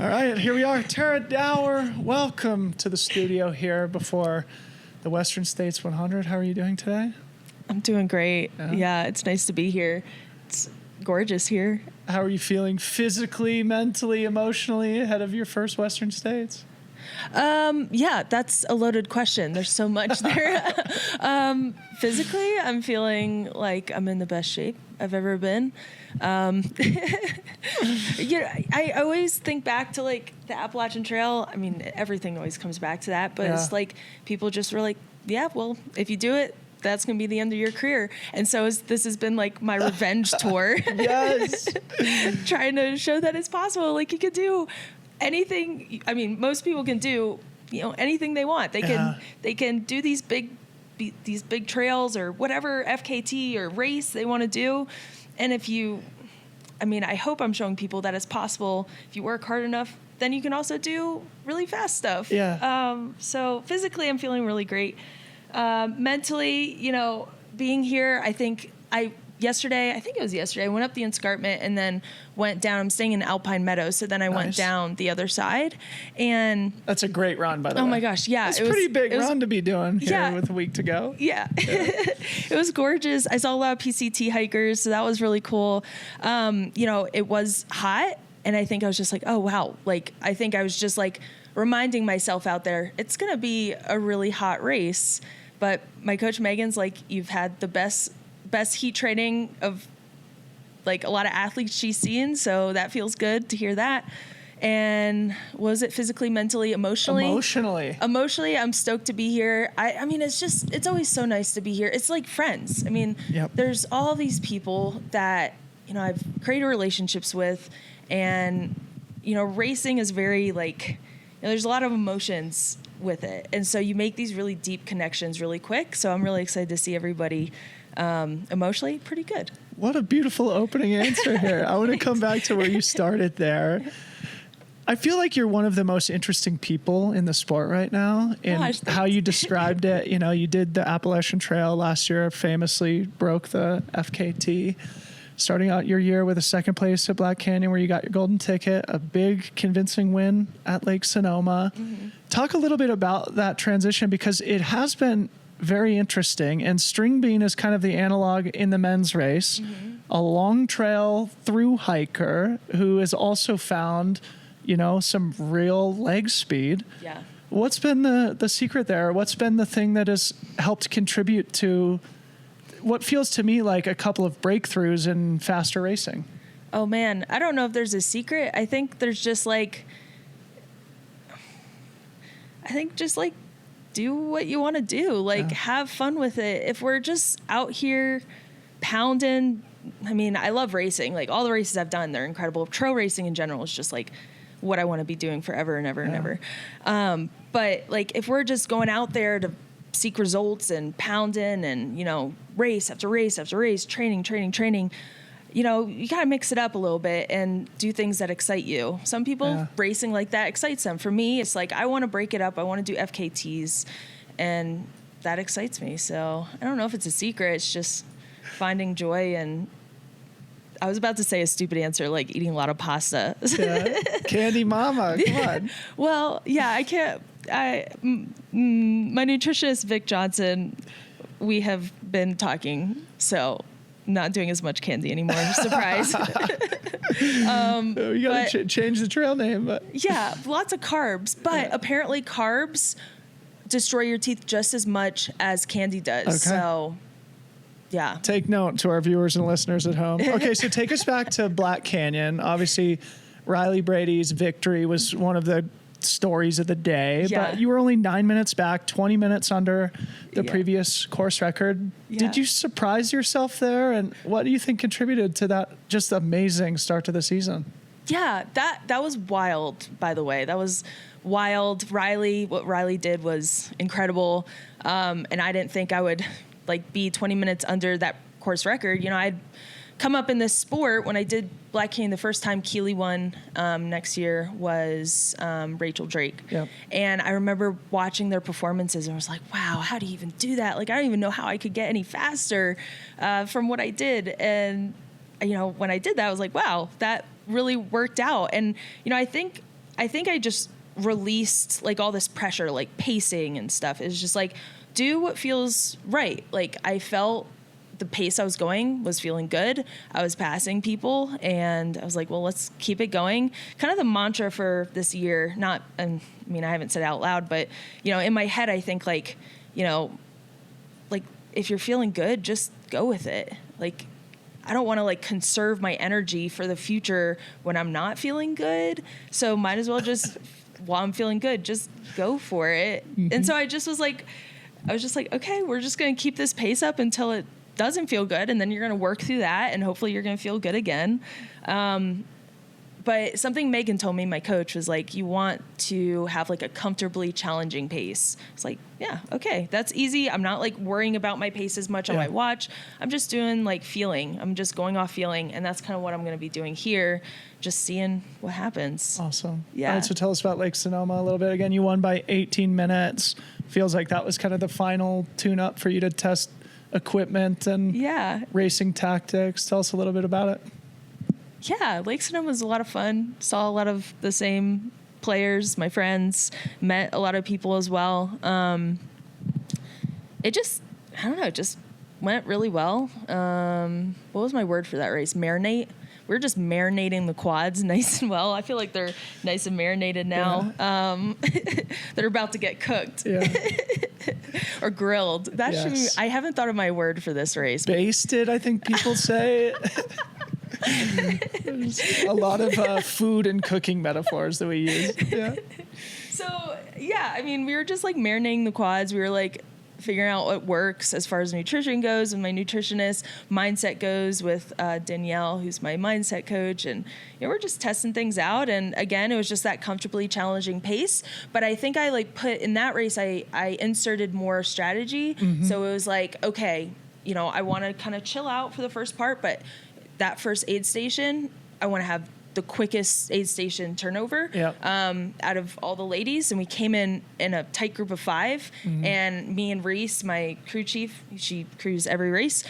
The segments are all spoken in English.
All right, here we are. Tara Dower, welcome to the studio here before the Western States 100. How are you doing today? I'm doing great. Yeah, it's nice to be here. It's gorgeous here. How are you feeling physically, mentally, emotionally ahead of your first Western States? Yeah, that's a loaded question. There's so much there. Physically, I'm feeling like I'm in the best shape I've ever been. I always think back to like the Appalachian Trail. I mean, everything always comes back to that, but it's like people just were like, yeah, well, if you do it, that's going to be the end of your career. And so this has been like my revenge tour. Yes. Trying to show that it's possible. Like you could do anything. I mean, most people can do, anything they want. They can do these big trails or whatever FKT or race they want to do. And I hope I'm showing people that it's possible. If you work hard enough, then you can also do really fast stuff. Yeah. So physically, I'm feeling really great. Mentally, being here, I think it was yesterday, I went up the escarpment and then went down. I'm staying in Alpine Meadows, so then I went down the other side. And that's a great run, by the way. Oh my gosh, yeah. It's a pretty big run to be doing here with a week to go. Yeah. It was gorgeous. I saw a lot of PCT hikers, so that was really cool. It was hot, and I think I was just like, oh, wow. Like, I think I was just like reminding myself out there, it's going to be a really hot race. But my coach Megan's like, you've had the best heat training of like a lot of athletes she's seen. So that feels good to hear that. And was it physically, mentally, emotionally? Emotionally, I'm stoked to be here. I mean, it's always so nice to be here. It's like friends. I mean, There's all these people that, I've created relationships with, and, racing is very like, there's a lot of emotions with it. And so you make these really deep connections really quick. So I'm really excited to see everybody emotionally pretty good. What a beautiful opening answer here. I want to come back to where you started there. I feel like you're one of the most interesting people in the sport right now, and how you described it. You did the Appalachian Trail last year, famously broke the FKT, starting out your year with a second place at Black Canyon where you got your golden ticket, a big convincing win at Lake Sonoma. Mm-hmm. Talk a little bit about that transition, because it has been very interesting, and string bean is kind of the analog in the men's race. Mm-hmm. A long trail through hiker who has also found, some real leg speed. Yeah. What's been the secret there? What's been the thing that has helped contribute to what feels to me like a couple of breakthroughs in faster racing? Oh man, I don't know if there's a secret. I think there's just like do what you want to do. Like have fun with it. If we're just out here pounding, I mean, I love racing. Like all the races I've done, they're incredible. Trail racing in general is just like what I want to be doing forever and ever and ever. But like if we're just going out there to seek results and pounding and, race after race after race, training, you got to mix it up a little bit and do things that excite you. Some people racing like that excites them. For me, it's like, I want to break it up. I want to do FKTs, and that excites me. So I don't know if it's a secret. It's just finding joy. And I was about to say a stupid answer, like eating a lot of pasta. Yeah. Candy mama, come on. Well, yeah, I can't. My nutritionist, Vic Johnson, we have been talking, so not doing as much candy anymore. Surprise. You got to change the trail name. But. Yeah, lots of carbs, but apparently carbs destroy your teeth just as much as candy does. Okay. So, yeah. Take note to our viewers and listeners at home. Okay, so take us back to Black Canyon. Obviously, Riley Brady's victory was one of the stories of the day, but you were only 9 minutes back, 20 minutes under the previous course record. Did you surprise yourself there? And what do you think contributed to that just amazing start to the season? Yeah, that was wild, by the way. That was wild. What Riley did was incredible. And I didn't think I would be 20 minutes under that course record. I'd come up in this sport when I did Black Canyon the first time. Keeley won next year was Rachel Drake. Yep. And I remember watching their performances and I was like, wow, how do you even do that? I don't even know how I could get any faster from what I did. And, when I did that, I was like, wow, that really worked out. And, I think I think I just released like all this pressure, like pacing and stuff. It's just like, do what feels right. Like I felt the pace I was going was feeling good. I was passing people and I was like, well, let's keep it going. Kind of the mantra for this year, I haven't said it out loud, but in my head, I think like, like if you're feeling good, just go with it. Like, I don't want to like conserve my energy for the future when I'm not feeling good. So might as well just, while I'm feeling good, just go for it. Mm-hmm. And so I was just like, okay, we're just going to keep this pace up until it doesn't feel good. And then you're going to work through that and hopefully you're going to feel good again. But something Megan told me, my coach, was like, you want to have like a comfortably challenging pace. It's like, yeah, okay, that's easy. I'm not like worrying about my pace as much on my watch. I'm just doing like feeling. I'm just going off feeling. And that's kind of what I'm going to be doing here, just seeing what happens. Awesome. Yeah. All right, so tell us about Lake Sonoma a little bit. Again, you won by 18 minutes. Feels like that was kind of the final tune-up for you to test equipment and racing tactics. Tell us a little bit about it. Yeah, Lake Sonoma was a lot of fun. Saw a lot of the same players, my friends, met a lot of people as well. It just went really well. What was my word for that race? Marinate. We're just marinating the quads nice and well. I feel like they're nice and marinated now. Yeah. They're about to get cooked. Yeah. Or grilled. That should be, I haven't thought of my word for this race. Basted, I think people say. There's a lot of food and cooking metaphors that we use. Yeah. So, we were just like marinating the quads. We were like figuring out what works as far as nutrition goes with my nutritionist, mindset goes with Danielle, who's my mindset coach. And we're just testing things out. And again, it was just that comfortably challenging pace. But I think I like put in that race, I inserted more strategy. Mm-hmm. So it was like, okay, I want to kind of chill out for the first part, but that first aid station, I want to have the quickest aid station turnover out of all the ladies. And we came in a tight group of 5. Mm-hmm. And me and Reese, my crew chief, she crews every race,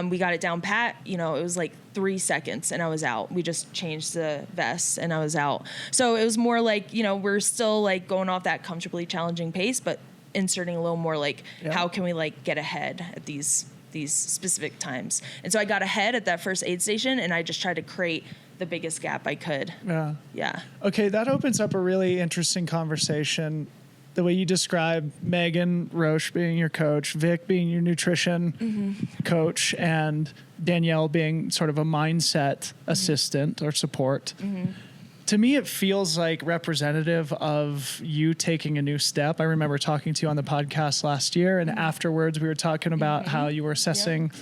we got it down pat. It was like 3 seconds and I was out. We just changed the vests and I was out. So it was more like, we're still like going off that comfortably challenging pace, but inserting a little more like, how can we like get ahead at these specific times. And so I got ahead at that first aid station and I just tried to create the biggest gap I could. Yeah. Yeah. Okay. That opens up a really interesting conversation. The way you describe Megan Roche being your coach, Vic being your nutrition coach, and Danielle being sort of a mindset assistant or support. Mm-hmm. To me, it feels like representative of you taking a new step. I remember talking to you on the podcast last year, and afterwards we were talking about how you were assessing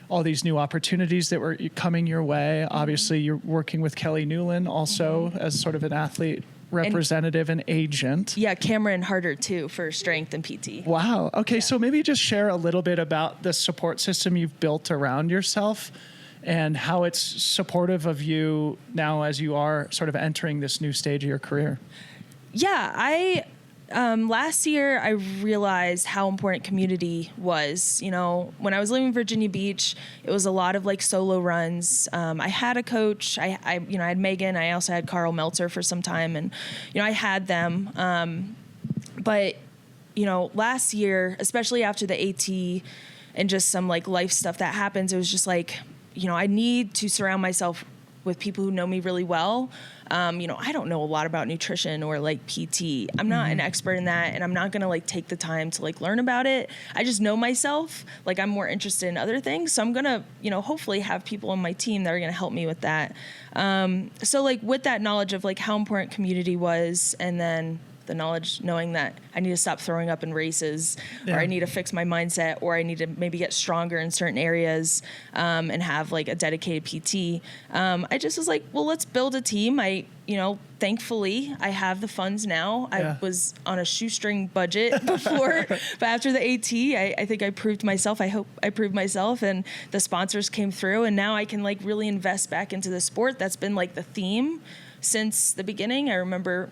all these new opportunities that were coming your way. Obviously, you're working with Kelly Newland also as sort of an athlete representative and agent. Yeah, Cameron Harder too for strength and PT. Wow. Okay, so maybe just share a little bit about the support system you've built around yourself and how it's supportive of you now as you are sort of entering this new stage of your career. Yeah, last year I realized how important community was. When I was living in Virginia Beach, it was a lot of like solo runs. I had a coach. I had Megan. I also had Carl Meltzer for some time, and I had them. But last year, especially after the AT and just some like life stuff that happens, it was just like, I need to surround myself with people who know me really well. I don't know a lot about nutrition or like PT. I'm not an expert in that, and I'm not going to like take the time to like learn about it. I just know myself. Like I'm more interested in other things. So I'm going to, hopefully have people on my team that are going to help me with that. So like with that knowledge of like how important community was, and then the knowledge, knowing that I need to stop throwing up in races, or I need to fix my mindset, or I need to maybe get stronger in certain areas, and have like a dedicated PT. I just was like, well, let's build a team. Thankfully I have the funds now. I was on a shoestring budget before, but after the AT, I think I proved myself. I hope I proved myself, and the sponsors came through, and now I can like really invest back into the sport. That's been like the theme since the beginning. I remember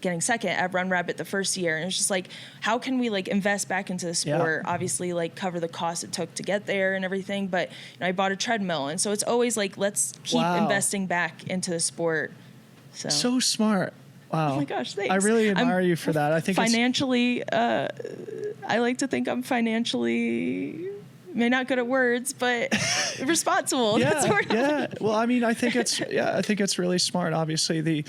getting second at Run Rabbit the first year, and it's just like, how can we like invest back into the sport? Obviously like cover the cost it took to get there and everything, but I bought a treadmill, and so it's always like, let's keep investing back into the sport. So smart. Wow. Oh my gosh, thanks. I really admire you for that. I think financially, I like to think I'm financially, not good at words, but responsible. Yeah, That's sort of yeah. Well, I mean, I think it's really smart. Obviously, the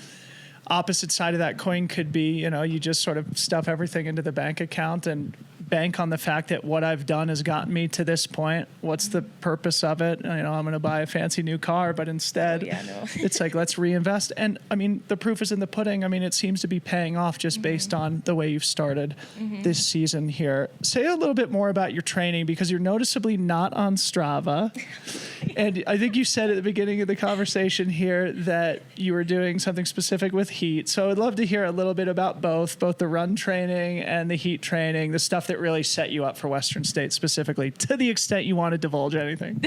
opposite side of that coin could be, you just sort of stuff everything into the bank account and bank on the fact that what I've done has gotten me to this point. What's the purpose of it? I'm going to buy a fancy new car, but instead it's like, let's reinvest. And I mean, the proof is in the pudding. I mean, it seems to be paying off just based on the way you've started this season here. Say a little bit more about your training, because you're noticeably not on Strava. And I think you said at the beginning of the conversation here that you were doing something specific with heat. So I'd love to hear a little bit about both the run training and the heat training, the stuff that really set you up for Western States specifically, to the extent you want to divulge anything.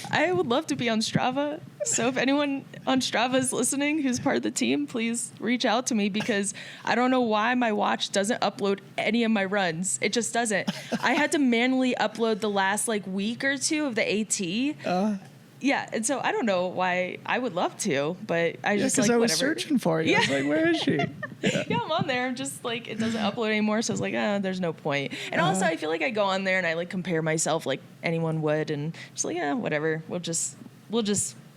I would love to be on Strava. So if anyone on Strava is listening who's part of the team, please reach out to me, because I don't know why my watch doesn't upload any of my runs. It just doesn't. I had to manually upload the last week or two of the AT. Yeah, and so I don't know why. I would love to, but I just because I was whatever. searching for you. I was like, where is she? Yeah, I'm on there. I'm just it doesn't upload anymore, so I was like, there's no point. And also, I feel like I go on there and I compare myself like anyone would, and just whatever. We'll just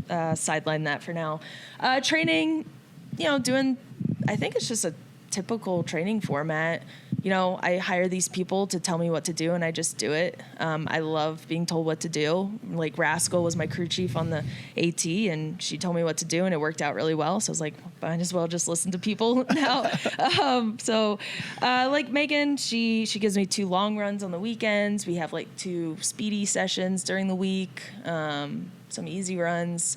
sideline that for now. Training, doing. I think it's just a typical training format. I hire these people to tell me what to do, and I just do it. I love being told what to do. Like Rascal was my crew chief on the AT, and she told me what to do, and it worked out really well. So I was like, might as well just listen to people now. Like Megan, she gives me 2 long runs on the weekends. We have 2 speedy sessions during the week, some easy runs.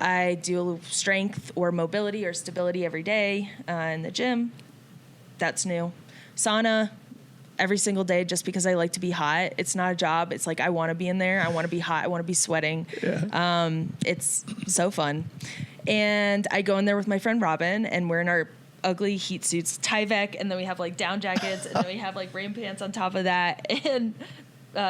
I do strength or mobility or stability every day in the gym. That's new. Sauna every single day, just because I like to be hot. It's not a job. It's I want to be in there. I want to be hot. I want to be sweating. Yeah. It's so fun. And I go in there with my friend Robin, and we're in our ugly heat suits, Tyvek, and then we have down jackets, and then we have rain pants on top of that, and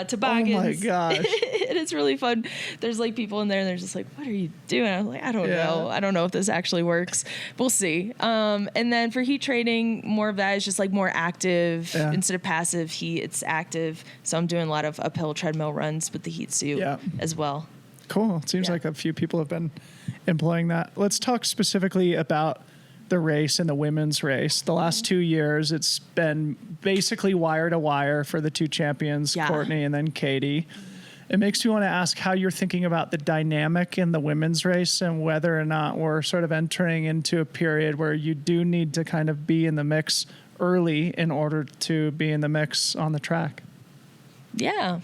toboggans. Oh my gosh. And it's really fun. There's people in there, and they're just what are you doing? I'm I don't know. I don't know if this actually works. We'll see. And then for heat training, more of that is just more active. Instead of passive heat, it's active. So I'm doing a lot of uphill treadmill runs with the heat suit as well. Cool. It seems like a few people have been employing that. Let's talk specifically about the race and the women's race. The last 2 years, it's been basically wire to wire for the 2 champions, Courtney and then Katie. It makes me want to ask how you're thinking about the dynamic in the women's race, and whether or not we're sort of entering into a period where you do need to kind of be in the mix early in order to be in the mix on the track. Yeah,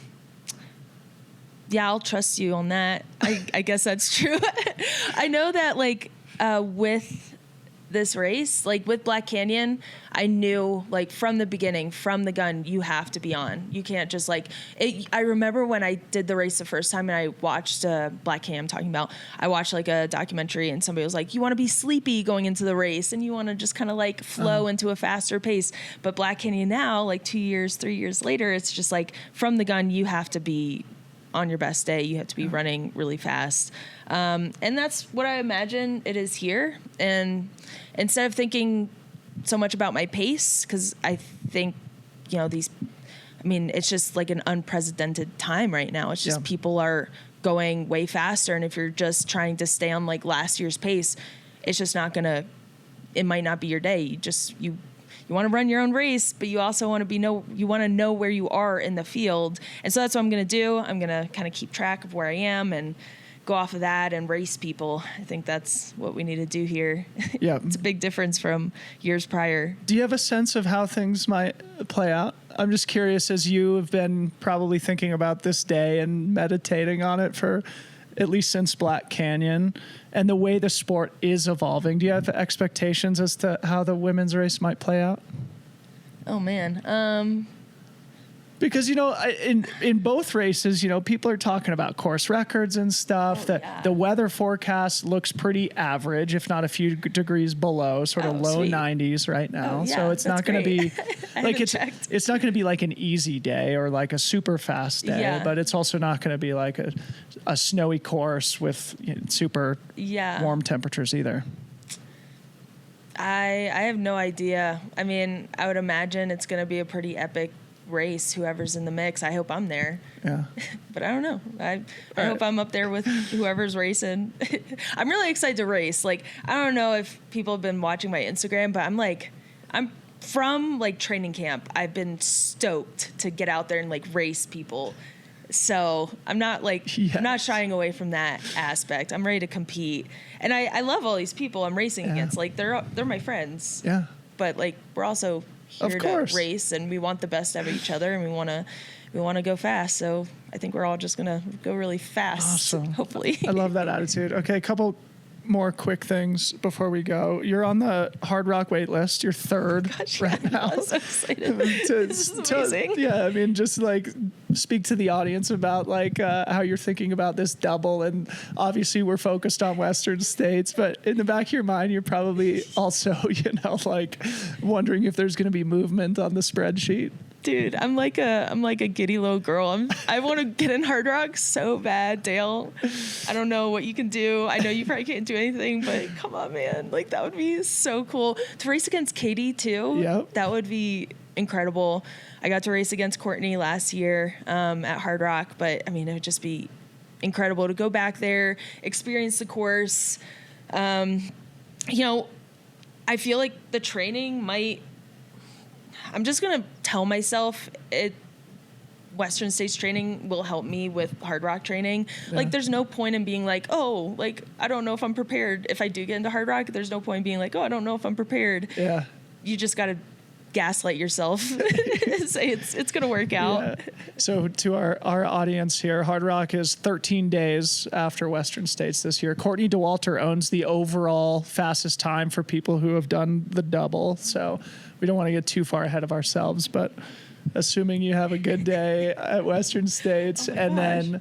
I'll trust you on that. I guess that's true. I know that with this race, with Black Canyon, I knew from the beginning, from the gun, you have to be on. You can't just I remember when I did the race the first time and I watched Black Canyon, I'm talking about, I watched a documentary, and somebody was you want to be sleepy going into the race, and you want to just kind of flow into a faster pace. But Black Canyon now, 2 years, 3 years later, it's just from the gun, you have to be on your best day. You have to be running really fast. And that's what I imagine it is here. And instead of thinking so much about my pace, because I think, it's just an unprecedented time right now. It's just people are going way faster. And if you're just trying to stay on last year's pace, it's just not going to, it might not be your day. You want to run your own race, but you also want to you want to know where you are in the field. And so that's what I'm going to do. I'm going to kind of keep track of where I am and go off of that and race people. I think that's what we need to do here. Yeah. It's a big difference from years prior. Do you have a sense of how things might play out? I'm just curious, as you have been probably thinking about this day and meditating on it for at least since Black Canyon, and the way the sport is evolving. Do you have expectations as to how the women's race might play out? Oh, man. Because, in both races, people are talking about course records and stuff. The weather forecast looks pretty average, if not a few degrees below, sort of low 90s right now. So it's not going to be like it's not going to be like an easy day or like a super fast day, but it's also not going to be like a snowy course with super warm temperatures either. I have no idea. I mean, I would imagine it's going to be a pretty epic race, whoever's in the mix. I hope I'm there. Yeah. But I don't know. I hope I'm up there with whoever's racing. I'm really excited to race. Like, I don't know if people have been watching my Instagram, but I'm from like training camp. I've been stoked to get out there and like race people. So I'm not I'm not shying away from that aspect. I'm ready to compete. And I love all these people I'm racing against. Like they're my friends. Yeah. But like we're also here to race, and we want the best out of each other, and we want to go fast. So I think we're all just gonna go really fast. Awesome. Hopefully. I love that attitude. Okay, a couple more quick things before we go. You're on the Hard Rock wait list. You're third right now. I'm so excited. This is amazing. I mean, just like speak to the audience about like how you're thinking about this double. And obviously we're focused on Western States, but in the back of your mind, you're probably also, like wondering if there's going to be movement on the spreadsheet. Dude, I'm like a giddy little girl. I want to get in Hard Rock so bad, Dale. I don't know what you can do. I know you probably can't do anything, but come on, man. Like that would be so cool to race against Katie too. Yep. That would be incredible. I got to race against Courtney last year at Hard Rock, but I mean, it would just be incredible to go back there, experience the course. I feel like the training might. I'm just going to tell myself Western States training will help me with Hard Rock training. Yeah. Like, there's no point in being like, oh, like, I don't know if I'm prepared. If I do get into Hard Rock, there's no point in being like, oh, I don't know if I'm prepared. Yeah. You just got to gaslight yourself and say it's going to work out. Yeah. So to our audience here, Hard Rock is 13 days after Western States this year. Courtney DeWalter owns the overall fastest time for people who have done the double. So we don't want to get too far ahead of ourselves, but assuming you have a good day at Western States then,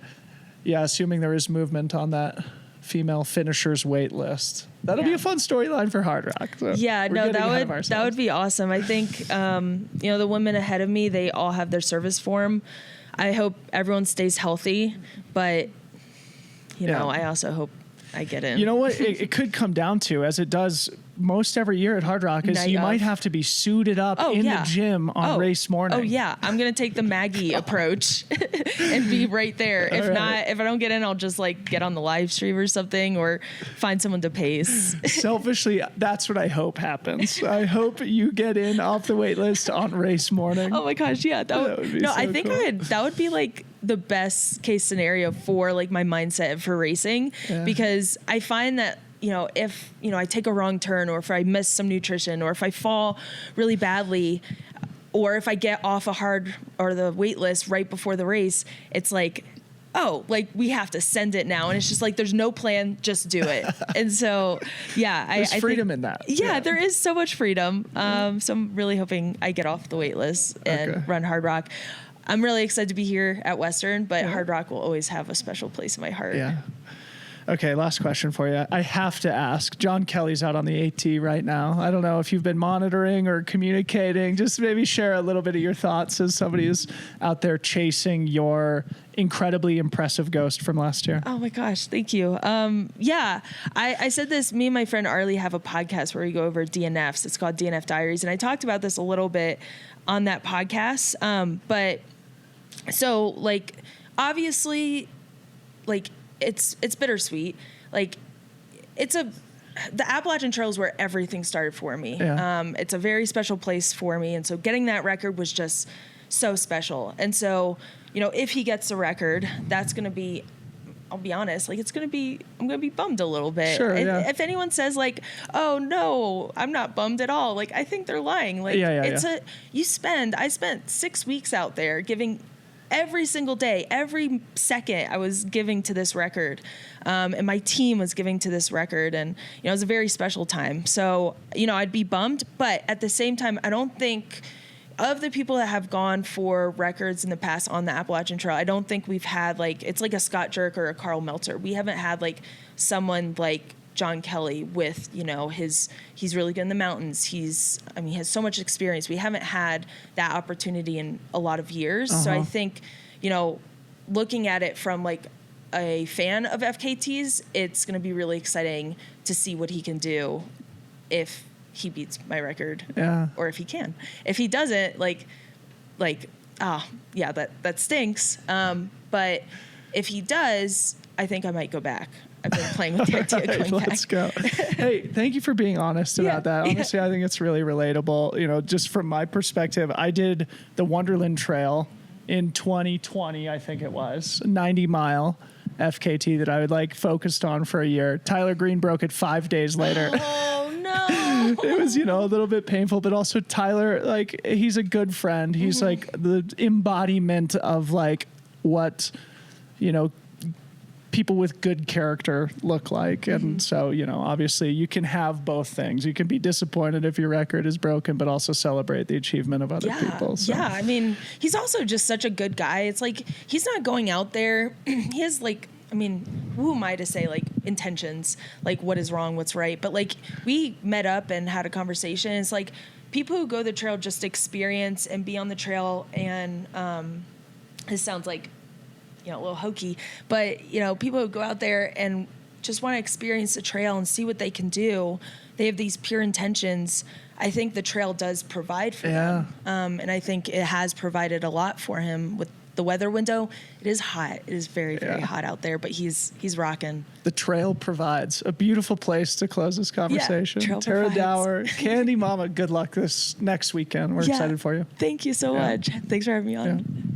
assuming there is movement on that female finishers wait list. That'll be a fun storyline for Hard Rock. So that would be awesome. I think the women ahead of me, they all have their service form. I hope everyone stays healthy, but I also hope I get in. You know what it could come down to, as it does most every year at Hard Rock, is you might have to be suited up in the gym on race morning. Oh yeah, I'm gonna take the Maggie approach and be right there. If I don't get in, I'll just like get on the live stream or something, or find someone to pace. Selfishly, that's what I hope happens. I hope you get in off the wait list on race morning. Oh my gosh, yeah, that would be so I think cool. That would be like the best case scenario for like my mindset for racing, because I find that if I take a wrong turn, or if I miss some nutrition, or if I fall really badly, or if I get off the wait list right before the race, it's like, oh, like we have to send it now. And it's just like, there's no plan, just do it. And so, there's freedom in that. Yeah, there is so much freedom. So I'm really hoping I get off the wait list and run Hard Rock. I'm really excited to be here at Western, but Hard Rock will always have a special place in my heart. Yeah. Okay, last question for you. I have to ask. John Kelly's out on the AT right now. I don't know if you've been monitoring or communicating. Just maybe share a little bit of your thoughts as somebody who's out there chasing your incredibly impressive ghost from last year. Oh my gosh, thank you. I said this, me and my friend Arlie have a podcast where we go over DNFs. It's called DNF Diaries. And I talked about this a little bit on that podcast. But so like, obviously, like, it's bittersweet. Like the Appalachian Trail is where everything started for me. Yeah. It's a very special place for me. And so getting that record was just so special. And so, if he gets the record, that's going to be, I'll be honest, like I'm going to be bummed a little bit. Sure, If anyone says like, oh no, I'm not bummed at all. Like, I think they're lying. Like I spent 6 weeks out there giving every single day, every second I was giving to this record, and my team was giving to this record, and it was a very special time. So I'd be bummed, but at the same time, I don't think of the people that have gone for records in the past on the Appalachian Trail, I don't think we've had like, it's like a Scott Jerk or a Carl Meltzer. We haven't had like someone like John Kelly with, you know, he's really good in the mountains. He has so much experience. We haven't had that opportunity in a lot of years. So I think, you know, looking at it from like a fan of FKTs, it's going to be really exciting to see what he can do if he beats my record, or if he can. If he doesn't, that stinks. But if he does, I think I might go back. I've been playing with the idea of going back. Let's go. Hey, thank you for being honest about that. Honestly, I think it's really relatable. You know, just from my perspective, I did the Wonderland Trail in 2020, I think it was, 90-mile FKT that I would like focused on for a year. Tyler Green broke it 5 days later. Oh, no. It was, you know, a little bit painful, but also Tyler, like, he's a good friend. He's like the embodiment of like what, you know, people with good character look like. And so, you know, obviously you can have both things. You can be disappointed if your record is broken, but also celebrate the achievement of other people. So. Yeah. I mean, he's also just such a good guy. It's like, he's not going out there. He has like, I mean, who am I to say like intentions, like what is wrong, what's right? But like we met up and had a conversation. It's like people who go the trail just experience and be on the trail. And this sounds like, you know, a little hokey, but you know, people who go out there and just want to experience the trail and see what they can do. They have these pure intentions. I think the trail does provide for them. And I think it has provided a lot for him with the weather window. It is hot. It is very, very hot out there, but he's rocking. The trail provides a beautiful place to close this conversation. Yeah, Tara Dower, Candy Mama, good luck this next weekend. We're excited for you. Thank you so much. Thanks for having me on. Yeah.